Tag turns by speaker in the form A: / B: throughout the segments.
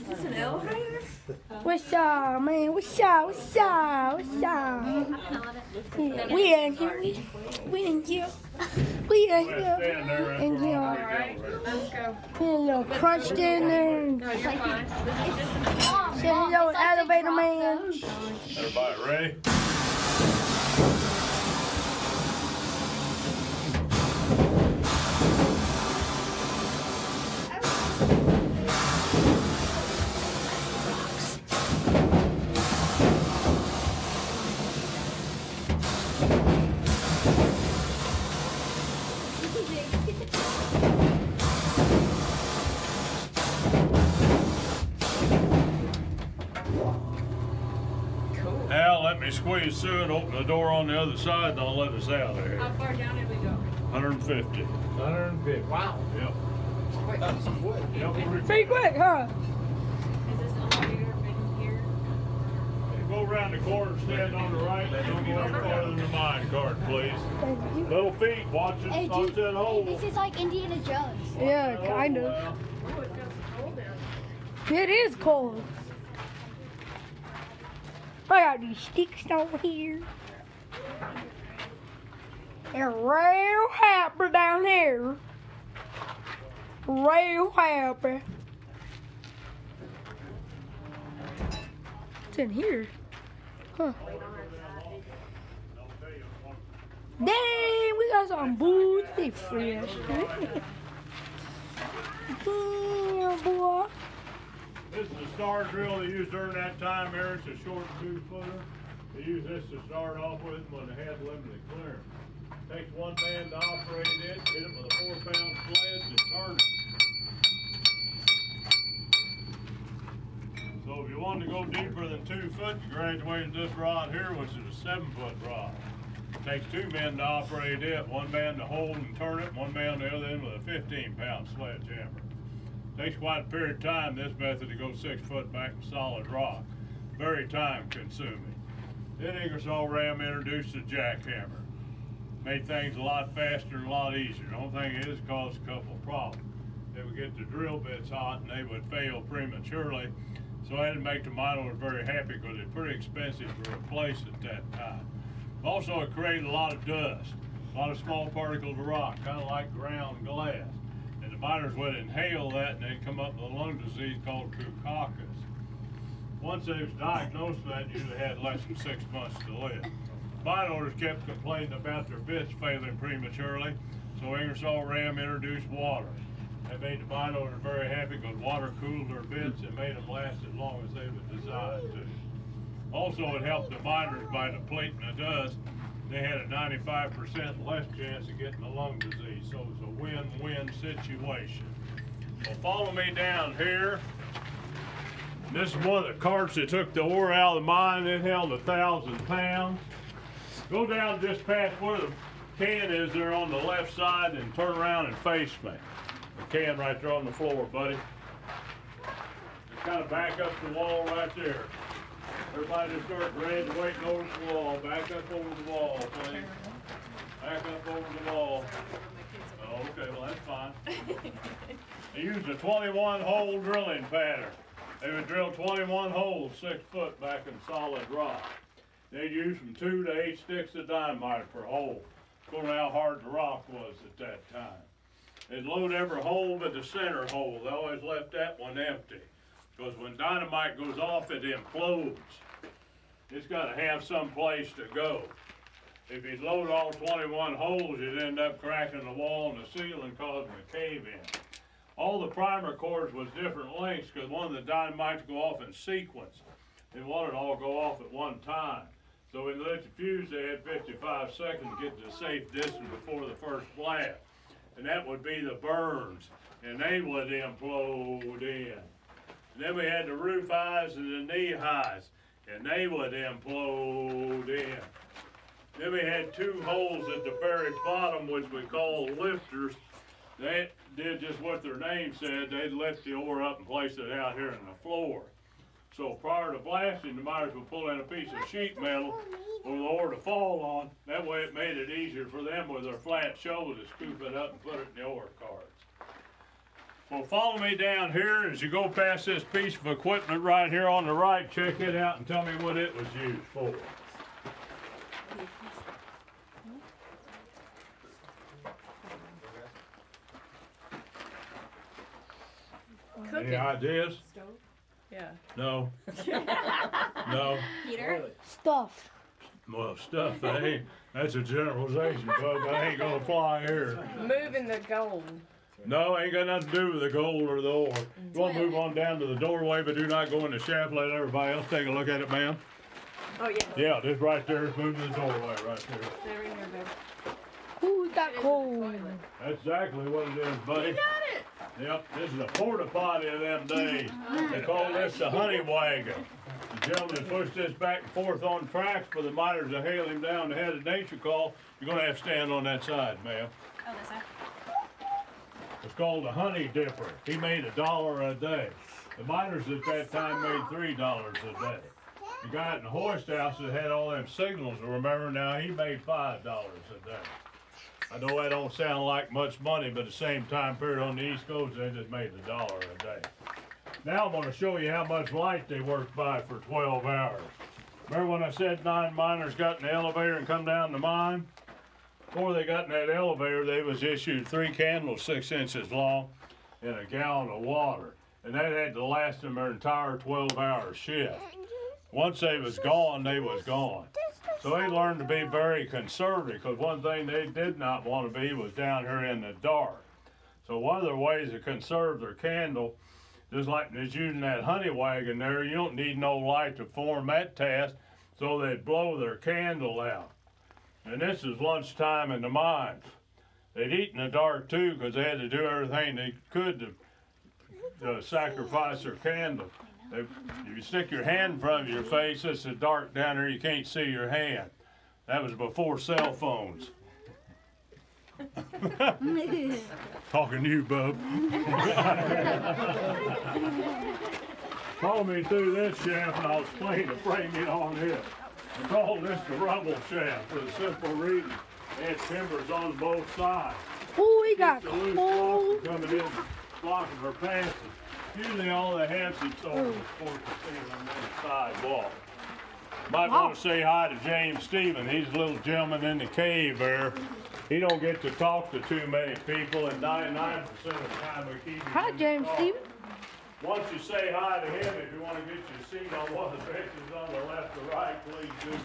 A: Is this an elevator?
B: What's up, man? What's up? What's up? What's up? Yeah, we in here. We in here. We in here. In here.
A: Alright, let's go.
B: Put a little crunched in there.
A: No, you're fine.
B: Say hello, elevator man.
C: Everybody ready? Now let me squeeze through and open the door on the other side and I'll let us out of here.
A: How far down did we go?
C: 150.
D: 150. Wow.
C: Yep.
D: That's quick.
C: Yep.
B: Pretty quick, huh?
A: Is this elevator been here?
C: Go around the corner, stand on the right, don't go any farther than the mine cart, please. Little feet, watch it,
E: Hey,
C: watch that hole.
E: This is like Indiana Jones.
B: Yeah, kind of.
A: Oh, it feels cold down.
B: It is cold. I got these sticks over here. They're real happy down here. Real happy. What's in here? Huh. Dang, we got some boots. They fresh. Yeah, boy.
C: This is a star drill they used during that time here. It's a short 2-footer. They used this to start off with when they had limited clearance. Takes one man to operate it, hit it with a 4-pound sledge and turn it. So if you wanted to go deeper than 2 foot, you graduated this rod here, which is a 7-foot rod. Takes 2 men to operate it, one man to hold and turn it, one man on the other end with a 15-pound sledgehammer. Takes quite a period of time, this method, to go 6 foot back in solid rock. Very time consuming. Then Ingersoll Rand introduced the jackhammer. Made things a lot faster and a lot easier. The only thing is caused a couple of problems. They would get the drill bits hot and they would fail prematurely. So I had to make the mine owners very happy because it's pretty expensive to replace at that time. Also, it created a lot of dust, a lot of small particles of rock, kind of like ground glass. And the miners would inhale that and they'd come up with a lung disease called coccoccus. Once they was diagnosed with that, usually had less than 6 months to live. Mine owners kept complaining about their bits failing prematurely, so Ingersoll Rand introduced water. That made the mine owners very happy because water cooled their bits and made them last as long as they were designed to. Also, it helped the miners by depleting the dust. They had a 95% less chance of getting the lung disease, so it was a win-win situation. Well, follow me down here. This is one of the carts that took the ore out of the mine. It held 1,000 pounds. Go down just past where the can is there on the left side and turn around and face me. The can right there on the floor, buddy. Just kind of back up the wall right there. Everybody just start graduating over the wall. Back up over the wall, please. Back up over the wall. Oh, okay, well that's fine. They used a 21-hole drilling pattern. They would drill 21 holes 6 foot back in solid rock. They'd use from 2 to 8 sticks of dynamite per hole, according to how hard the rock was at that time. They'd load every hole but the center hole. They always left that one empty, because when dynamite goes off, it implodes. It's got to have some place to go. If you load all 21 holes, you'd end up cracking the wall and the ceiling, causing a cave-in. All the primer cores was different lengths because one of the dynamites go off in sequence. They wanted to all go off at one time. So when they lit the fuse, they had 55 seconds to get to a safe distance before the first blast. And that would be the burns, and they would implode in. And then we had the roof highs and the knee highs, and they would implode in. Then we had 2 holes at the very bottom, which we call lifters. They did just what their name said. They'd lift the ore up and place it out here in the floor. So prior to blasting, the miners would pull in a piece of sheet metal for the ore to fall on. That way it made it easier for them with their flat shovel to scoop it up and put it in the ore carts. Well, follow me down here as you go past this piece of equipment right here on the right. Check it out and tell me what it was used for. Any ideas?
A: Stove? Yeah.
C: No. No.
A: Heater?
B: Stuff.
C: Well, stuff, that ain't, that's a generalization, bud. That ain't gonna fly here.
A: Moving the gold.
C: No, ain't got nothing to do with the gold or the ore. You wanna move on down to the doorway, but do not go in the shaft. Let everybody else take a look at it, ma'am.
A: Oh, yeah.
C: Yeah, just right there. Move to the doorway right there.
A: They're in there, babe.
B: Ooh, we got cold.
C: That's exactly what it is, buddy.
A: You got it.
C: Yep, this is a porta potty of them days. They call this the honey wagon. The gentleman pushed this back and forth on tracks for the miners to hail him down to head of nature call. You're gonna have to stand on that side, ma'am.
A: Oh, that's it.
C: It's called a honey dipper. He made $1 a day. The miners at that time made $3 a day. The guy in the hoist house that had all them signals, remember now, he made $5 a day. I know that don't sound like much money, but at the same time period on the East Coast, they just made $1 a day. Now I'm going to show you how much light they worked by for 12 hours. Remember when I said 9 miners got in the elevator and come down the mine? Before they got in that elevator, they was issued 3 candles 6 inches long and a gallon of water. And that had to last them their entire 12-hour shift. Once they was gone, they was gone. So they learned to be very conservative, because one thing they did not want to be was down here in the dark. So one of their ways to conserve their candle, just like just using that honey wagon there, you don't need no light to perform that task, so they'd blow their candle out. And this is lunchtime in the mines. They'd eat in the dark too, because they had to do everything they could to sacrifice their candle. If you stick your hand in front of your face, it's so dark down there you can't see your hand. That was before cell phones. Talking to you, bub. Follow me through this shaft and I'll explain the framing on this. We call this the rumble shaft for the simple reason it has timbers on both sides.
B: Ooh, we got
C: The loose
B: cold.
C: blocks coming in, blocking her passage. Usually all the heads is over the ceiling on the side wall. Might want to say hi to James Stephen. He's a little gentleman in the cave there. He don't get to talk to too many people, and 99% of the time we keep him.
B: Hi,
C: in the
B: James
C: car.
B: Stephen.
C: Once you say hi to him, if you want to get your seat on one of the benches on the left or right, please do so.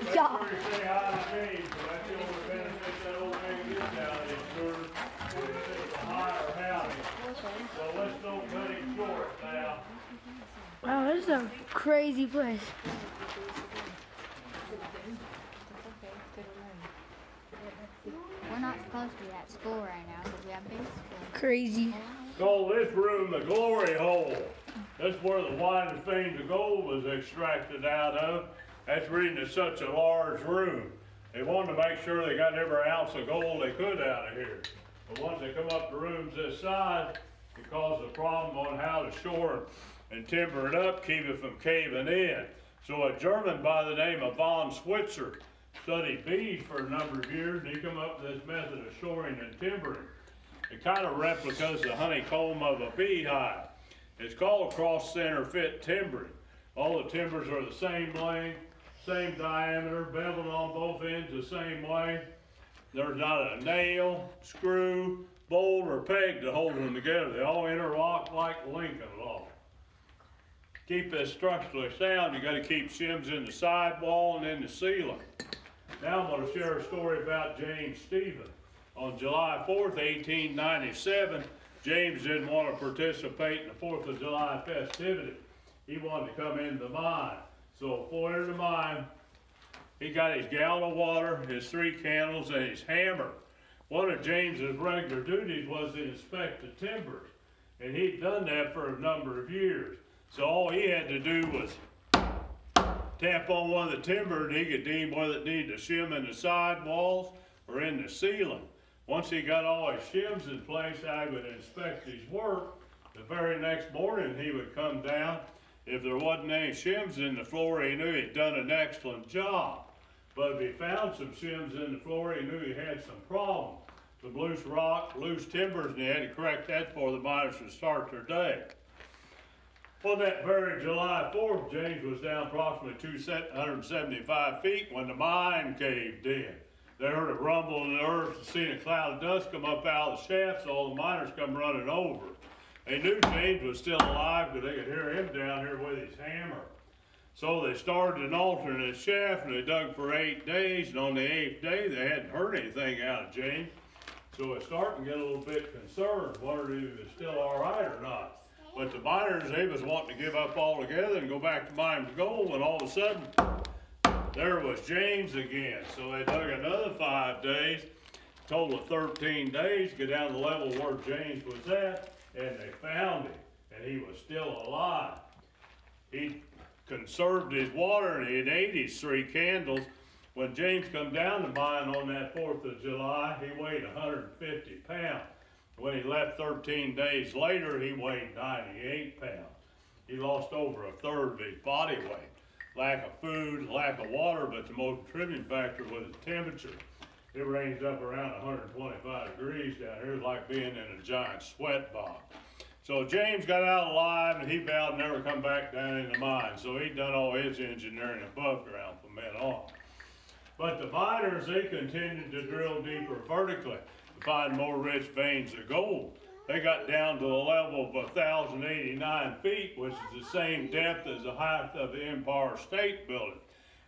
C: Make
B: Yeah.
C: sure you say hi to me, so that's the only benefit that old man gets out of it, sure. It's a higher howdy. So let's don't cut it short now.
B: Wow, this is a crazy place.
E: We're not supposed to be at school right now because we have base school.
B: Crazy.
C: Call this room the glory hole. That's where the widest veins of gold was extracted out of. That's the reason it's such a large room. They wanted to make sure they got every ounce of gold they could out of here. But once they come up the rooms this size, it caused a problem on how to shore and timber it up, keep it from caving in. So a German by the name of von Switzer studied bees for a number of years, and he came up with this method of shoring and timbering. It kind of replicas the honeycomb of a beehive. It's called cross-center fit timbering. All the timbers are the same length, same diameter, beveled on both ends the same way. There's not a nail, screw, bolt, or peg to hold them together. They all interlock like Lincoln Law. Keep this structurally sound, you got to keep shims in the sidewall and in the ceiling. Now I'm going to share a story about James Stephen. On July 4th, 1897, James didn't want to participate in the 4th of July festivity. He wanted to come into the mine. So before he entered the mine, he got his gallon of water, his 3 candles, and his hammer. One of James's regular duties was to inspect the timbers, and he'd done that for a number of years. So all he had to do was tap on one of the timbers, and he could deem whether it needed a shim in the side walls or in the ceiling. Once he got all his shims in place, I would inspect his work. The very next morning, he would come down. If there wasn't any shims in the floor, he knew he'd done an excellent job. But if he found some shims in the floor, he knew he had some problems. some loose rock, loose timbers, and they had to correct that before the miners could start their day. On that very July 4th, James was down approximately 275 feet when the mine caved in. They heard a rumble in the earth and seen a cloud of dust come up out of the shaft, so all the miners come running over. They knew James was still alive because they could hear him down here with his hammer. So they started an alternate shaft and they dug for 8 days, and on the 8th day they hadn't heard anything out of James. So it's starting to get a little bit concerned, wondering if he was still all right or not. But the miners, they was wanting to give up altogether and go back to mining gold, when all of a sudden, there was James again. So they dug another 5 days, total of 13 days, get down to the level where James was at, and they found him, and he was still alive. He conserved his water, and he had ate his 3 candles. When James come down to mine on that 4th of July, he weighed 150 pounds. When he left 13 days later, he weighed 98 pounds. He lost over a third of his body weight. Lack of food, lack of water, but the most contributing factor was the temperature. It ranged up around 125 degrees down here. It was like being in a giant sweat box. So James got out alive, and he vowed to never come back down in the mine. So he'd done all his engineering above ground from then on. But the miners, they continued to drill deeper vertically to find more rich veins of gold. They got down to the level of 1,089 feet, which is the same depth as the height of the Empire State Building.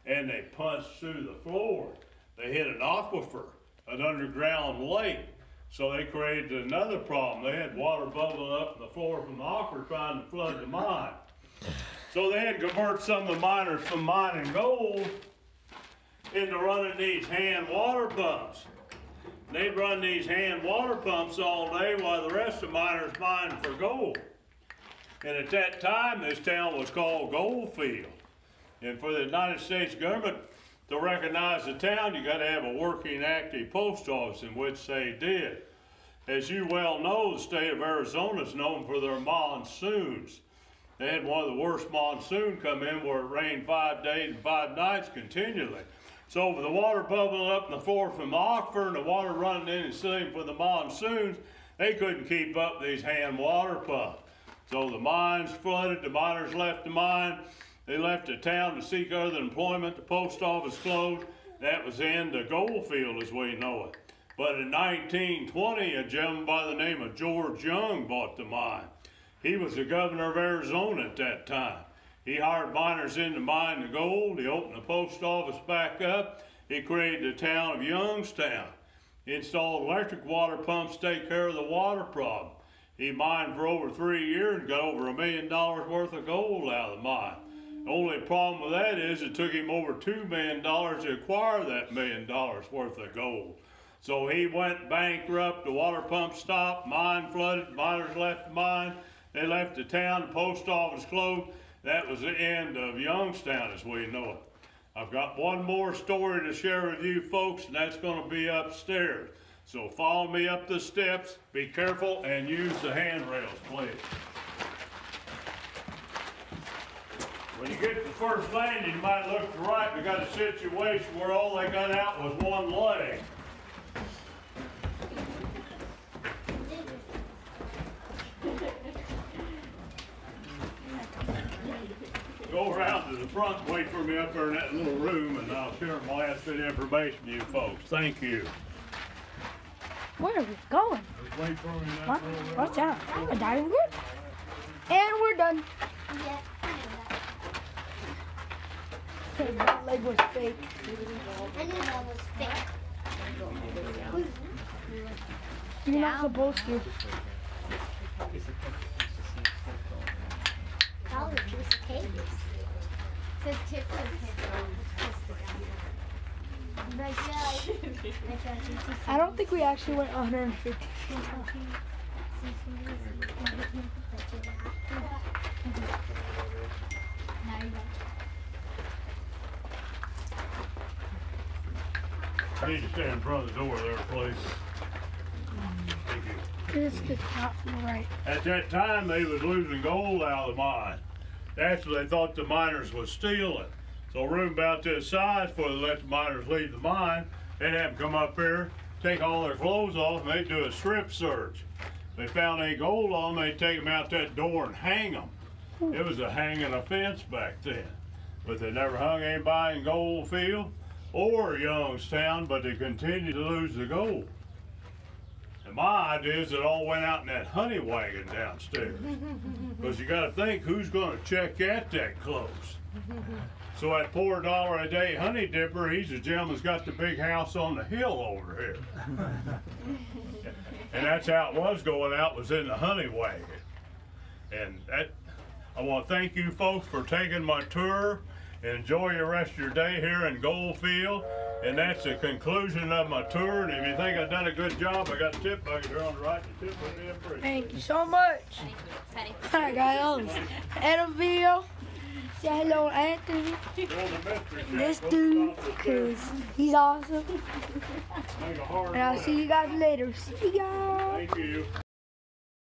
C: And they punched through the floor. They hit an aquifer, an underground lake. So they created another problem. They had water bubbling up in the floor from the aquifer trying to flood the mine. So they had to convert some of the miners from mining gold into running these hand water pumps. They'd run these hand water pumps all day while the rest of the miners mined for gold. And at that time, this town was called Goldfield. And for the United States government to recognize the town, you got to have a working, active post office, in which they did. As you well know, the state of Arizona is known for their monsoons. They had one of the worst monsoons come in where it rained 5 days and 5 nights continually. So with the water bubbling up in the floor from the aquifer and the water running in and sitting for the monsoons, they couldn't keep up these hand water pumps. So the mines flooded, the miners left the mine, they left the town to seek other employment, the post office closed. That was the end of Goldfield as we know it. But in 1920, a gentleman by the name of George Young bought the mine. He was the governor of Arizona at that time. He hired miners in to mine the gold. He opened the post office back up. He created the town of Youngstown. He installed electric water pumps to take care of the water problem. He mined for over 3 years and got over $1 million worth of gold out of the mine. The only problem with that is it took him over $2 million to acquire that $1 million worth of gold. So he went bankrupt, the water pump stopped, mine flooded, miners left the mine, they left the town, the post office closed. That was the end of Youngstown as we know it. I've got one more story to share with you folks, and that's going to be upstairs. So follow me up the steps, be careful, and use the handrails, please. When you get to the first landing, you might look to the right. We got a situation where all they got out was one leg. Go around to the front and wait for me up there in that little room, and I'll share my last bit of information with you folks. Thank you.
B: Where are we going?
C: Just wait for me in that
B: What?
C: little room.
B: What's that? A diving board? And we're done.
E: Yeah.
B: Okay, that leg was fake.
E: I knew that was fake.
B: You're not supposed to.
E: Probably a piece of cake. Says tips and
B: I don't think we actually went 150 feet.
C: You need to stand in front of the door there, please. Thank you.
B: It's the top right.
C: At that time, they was losing gold out of the mine. That's what they thought the miners was stealing. So room about this size before they let the miners leave the mine. They'd have them come up here, take all their clothes off and they'd do a strip search. They found any gold on them, they'd take them out that door and hang them. It was a hanging offense back then. But they never hung anybody in Goldfield or Youngstown, but they continued to lose the gold. And my idea is it all went out in that honey wagon downstairs. Because you got to think, who's going to check at that close? So that poor $1-a-day honey dipper, he's a gentleman's got the big house on the hill over here. And that's how it was going out, was in the honey wagon. And that, I want to thank you folks for taking my tour. Enjoy the rest of your day here in Goldfield. And that's the conclusion of my tour. And if you think I've done a good job, I got a tip bucket here on the right. The tip will be free.
B: Thank you so much.
E: Thank you, Patty.
B: Alright guys, Edenville. Say hello to Anthony. This dude, because he's awesome. And I'll see you guys later. See ya.
C: Thank you.